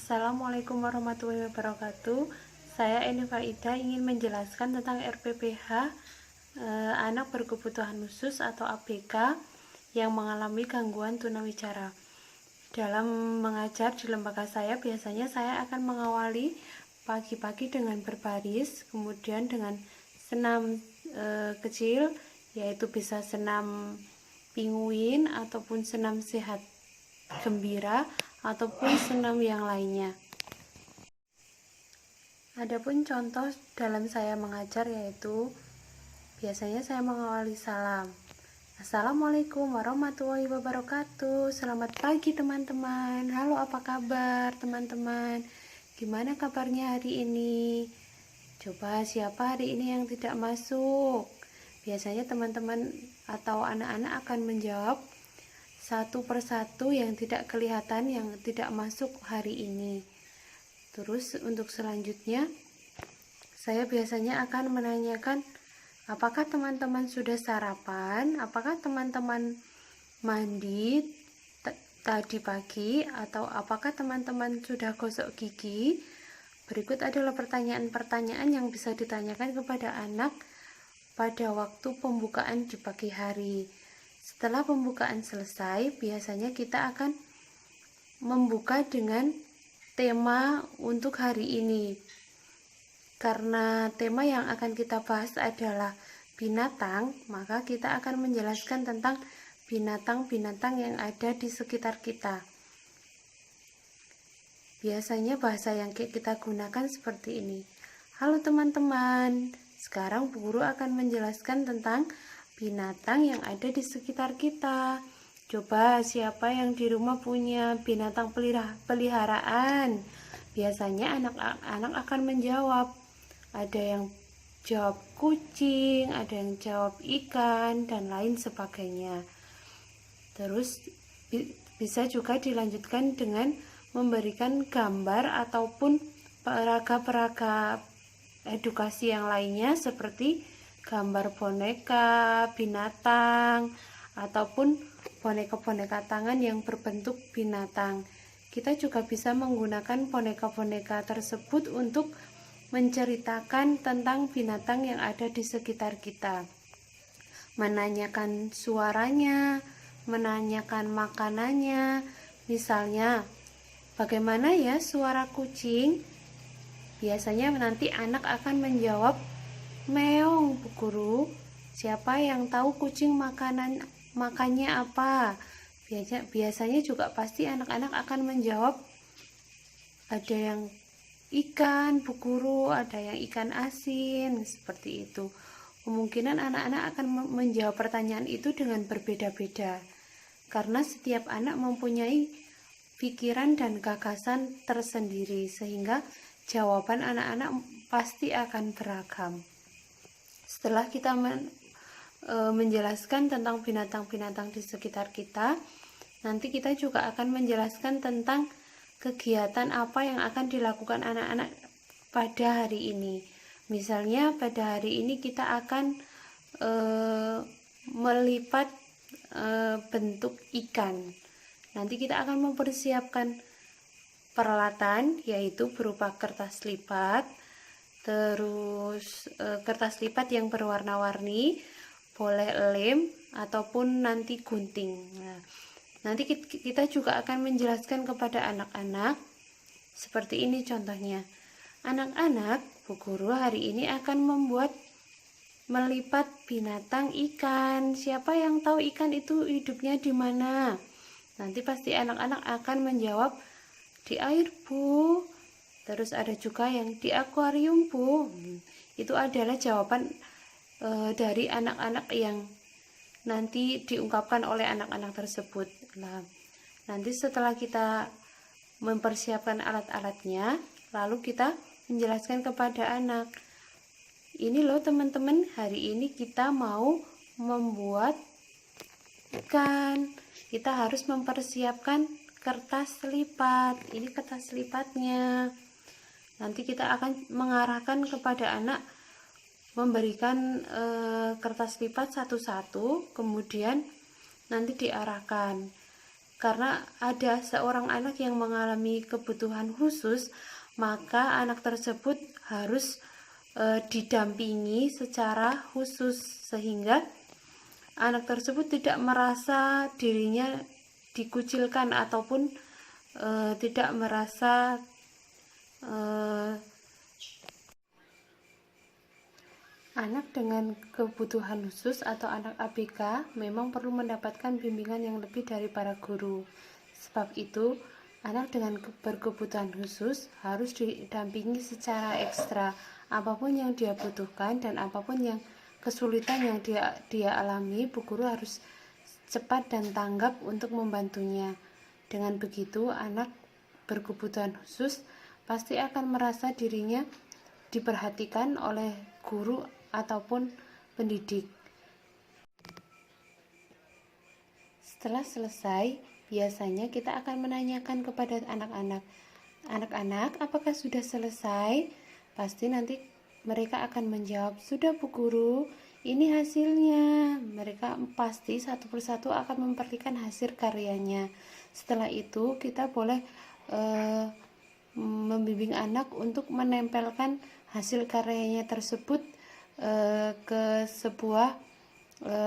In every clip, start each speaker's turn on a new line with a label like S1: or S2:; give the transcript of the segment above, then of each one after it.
S1: Assalamualaikum warahmatullahi wabarakatuh. Saya Eni Faida ingin menjelaskan tentang RPPH, anak berkebutuhan khusus atau ABK yang mengalami gangguan tunawicara. Dalam mengajar di lembaga saya, biasanya saya akan mengawali pagi-pagi dengan berbaris, kemudian dengan senam kecil, yaitu bisa senam pinguin ataupun senam sehat gembira ataupun senam yang lainnya. Adapun contoh dalam saya mengajar yaitu biasanya saya mengawali salam. Assalamualaikum warahmatullahi wabarakatuh. Selamat pagi teman-teman. Halo, apa kabar teman-teman? Gimana kabarnya hari ini? Coba siapa hari ini yang tidak masuk? Biasanya teman-teman atau anak-anak akan menjawab satu persatu yang tidak kelihatan, yang tidak masuk hari ini. Terus untuk selanjutnya saya biasanya akan menanyakan, apakah teman-teman sudah sarapan, apakah teman-teman mandi tadi pagi, atau apakah teman-teman sudah gosok gigi. Berikut adalah pertanyaan-pertanyaan yang bisa ditanyakan kepada anak pada waktu pembukaan di pagi hari. Setelah pembukaan selesai, biasanya kita akan membuka dengan tema untuk hari ini. Karena tema yang akan kita bahas adalah binatang, maka kita akan menjelaskan tentang binatang-binatang yang ada di sekitar kita. Biasanya bahasa yang kita gunakan seperti ini. Halo teman-teman, sekarang Bu Guru akan menjelaskan tentang binatang yang ada di sekitar kita. Coba siapa yang di rumah punya binatang peliharaan? Biasanya anak-anak akan menjawab. Ada yang jawab kucing, ada yang jawab ikan, dan lain sebagainya. Terus bisa juga dilanjutkan dengan memberikan gambar ataupun peraga-peraga edukasi yang lainnya seperti gambar boneka, binatang, ataupun boneka-boneka tangan yang berbentuk binatang. Kita juga bisa menggunakan boneka-boneka tersebut untuk menceritakan tentang binatang yang ada di sekitar kita. Menanyakan suaranya, menanyakan makanannya. Misalnya, bagaimana ya suara kucing? Biasanya nanti anak akan menjawab, meong, Bu Guru. Siapa yang tahu kucing makannya apa? Biasanya juga pasti anak-anak akan menjawab, ada yang ikan, Bu Guru, ada yang ikan asin, seperti itu. Kemungkinan anak-anak akan menjawab pertanyaan itu dengan berbeda-beda, karena setiap anak mempunyai pikiran dan gagasan tersendiri, sehingga jawaban anak-anak pasti akan beragam. Setelah kita menjelaskan tentang binatang-binatang di sekitar kita, nanti kita juga akan menjelaskan tentang kegiatan apa yang akan dilakukan anak-anak pada hari ini. Misalnya pada hari ini kita akan melipat bentuk ikan. Nanti kita akan mempersiapkan peralatan, yaitu berupa kertas lipat, terus kertas lipat yang berwarna-warni, boleh lem ataupun nanti gunting. Nah, nanti kita juga akan menjelaskan kepada anak-anak seperti ini contohnya. Anak-anak, Bu Guru hari ini akan melipat binatang ikan. Siapa yang tahu ikan itu hidupnya di mana? Nanti pasti anak-anak akan menjawab, di air, Bu. Terus ada juga yang di akuarium, Bu. Itu adalah jawaban dari anak-anak yang nanti diungkapkan oleh anak-anak tersebut. Nah, nanti setelah kita mempersiapkan alat-alatnya, lalu kita menjelaskan kepada anak, ini loh teman-teman, hari ini kita mau membuat ikan. Kita harus mempersiapkan kertas lipat. Ini kertas lipatnya. Nanti kita akan mengarahkan kepada anak, memberikan kertas lipat satu-satu, kemudian nanti diarahkan. karena ada seorang anak yang mengalami kebutuhan khusus, maka anak tersebut harus didampingi secara khusus sehingga anak tersebut tidak merasa dirinya dikucilkan ataupun tidak merasa anak dengan kebutuhan khusus atau anak ABK memang perlu mendapatkan bimbingan yang lebih dari para guru. Sebab itu, anak dengan berkebutuhan khusus harus didampingi secara ekstra. Apapun yang dia butuhkan dan apapun yang kesulitan yang dia alami, bu guru harus cepat dan tanggap untuk membantunya. Dengan begitu, anak berkebutuhan khusus pasti akan merasa dirinya diperhatikan oleh guru ataupun pendidik. Setelah selesai, biasanya kita akan menanyakan kepada anak-anak, "Anak-anak, apakah sudah selesai?" Pasti nanti mereka akan menjawab, "Sudah Bu Guru, ini hasilnya." Mereka pasti satu persatu akan memperlihatkan hasil karyanya. Setelah itu kita boleh membimbing anak untuk menempelkan hasil karyanya tersebut ke sebuah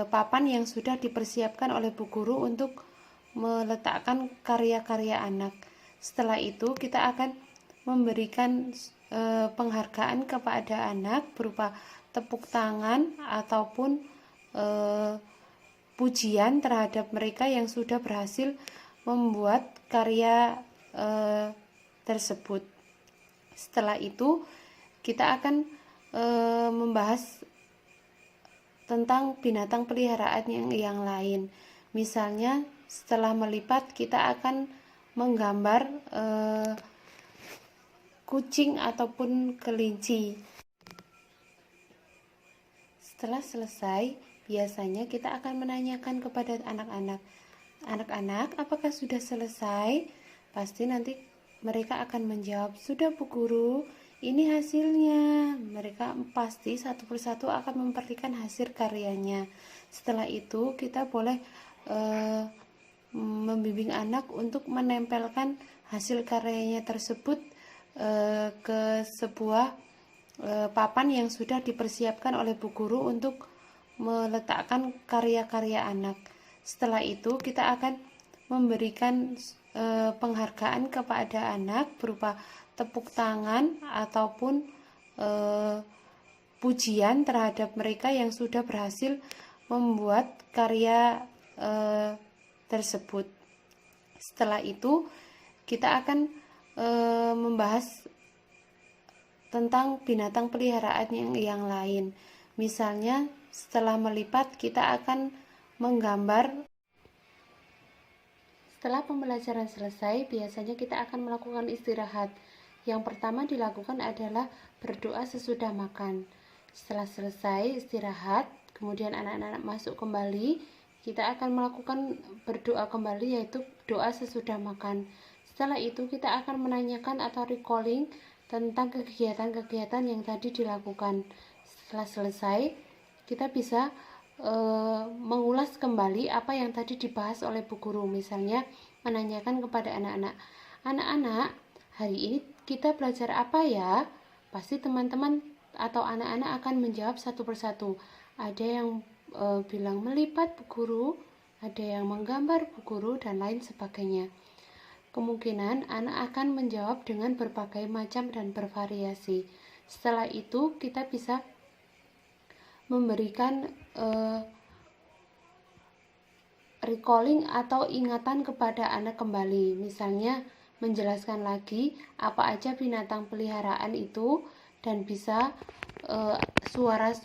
S1: papan yang sudah dipersiapkan oleh bu guru untuk meletakkan karya-karya anak. Setelah itu kita akan memberikan penghargaan kepada anak berupa tepuk tangan ataupun pujian terhadap mereka yang sudah berhasil membuat karya tersebut. Setelah itu kita akan membahas tentang binatang peliharaan yang lain. Misalnya setelah melipat kita akan menggambar kucing ataupun kelinci. Setelah selesai, biasanya kita akan menanyakan kepada anak-anak, "Anak-anak, apakah sudah selesai?" Pasti nanti mereka akan menjawab, "Sudah Bu Guru, ini hasilnya." Mereka pasti satu persatu akan memperlihatkan hasil karyanya. Setelah itu kita boleh membimbing anak untuk menempelkan hasil karyanya tersebut ke sebuah papan yang sudah dipersiapkan oleh bu guru untuk meletakkan karya-karya anak. Setelah itu kita akan memberikan penghargaan kepada anak berupa tepuk tangan ataupun pujian terhadap mereka yang sudah berhasil membuat karya tersebut. Setelah itu kita akan membahas tentang binatang peliharaan yang lain. Misalnya setelah melipat kita akan menggambar. Setelah pembelajaran selesai, biasanya kita akan melakukan istirahat. Yang pertama dilakukan adalah berdoa sesudah makan. Setelah selesai istirahat, kemudian anak-anak masuk kembali, kita akan melakukan berdoa kembali, yaitu doa sesudah makan. Setelah itu kita akan menanyakan atau recalling tentang kegiatan-kegiatan yang tadi dilakukan. Setelah selesai, kita bisa mengulas kembali apa yang tadi dibahas oleh bu guru. Misalnya menanyakan kepada anak-anak, "Anak-anak, hari ini kita belajar apa ya?" Pasti teman-teman atau anak-anak akan menjawab satu persatu. Ada yang bilang melipat bu guru, ada yang menggambar bu guru, dan lain sebagainya. Kemungkinan anak akan menjawab dengan berbagai macam dan bervariasi. Setelah itu kita bisa memberikan recalling atau ingatan kepada anak kembali. Misalnya menjelaskan lagi apa aja binatang peliharaan itu dan bisa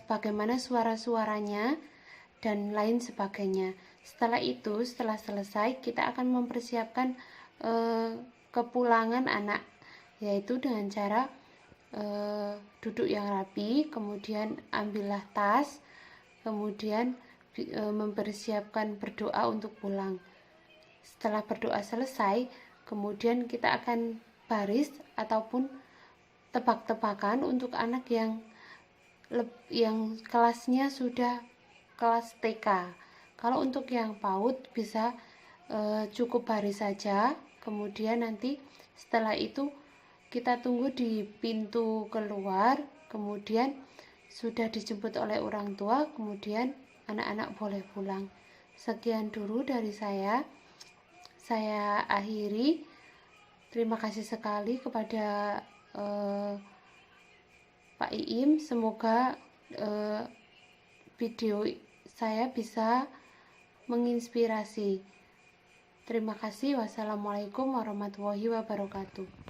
S1: bagaimana suara-suaranya dan lain sebagainya. Setelah itu, setelah selesai, kita akan mempersiapkan kepulangan anak, yaitu dengan cara duduk yang rapi, kemudian ambillah tas, kemudian mempersiapkan berdoa untuk pulang. Setelah berdoa selesai, kemudian kita akan baris ataupun tebak-tebakan untuk anak yang kelasnya sudah kelas TK. Kalau untuk yang PAUD bisa cukup baris saja. Kemudian nanti setelah itu kita tunggu di pintu keluar, kemudian sudah dijemput oleh orang tua, kemudian anak-anak boleh pulang. Sekian dulu dari saya akhiri. Terima kasih sekali kepada Pak Iim. Semoga video saya bisa menginspirasi. Terima kasih. Wassalamualaikum warahmatullahi wabarakatuh.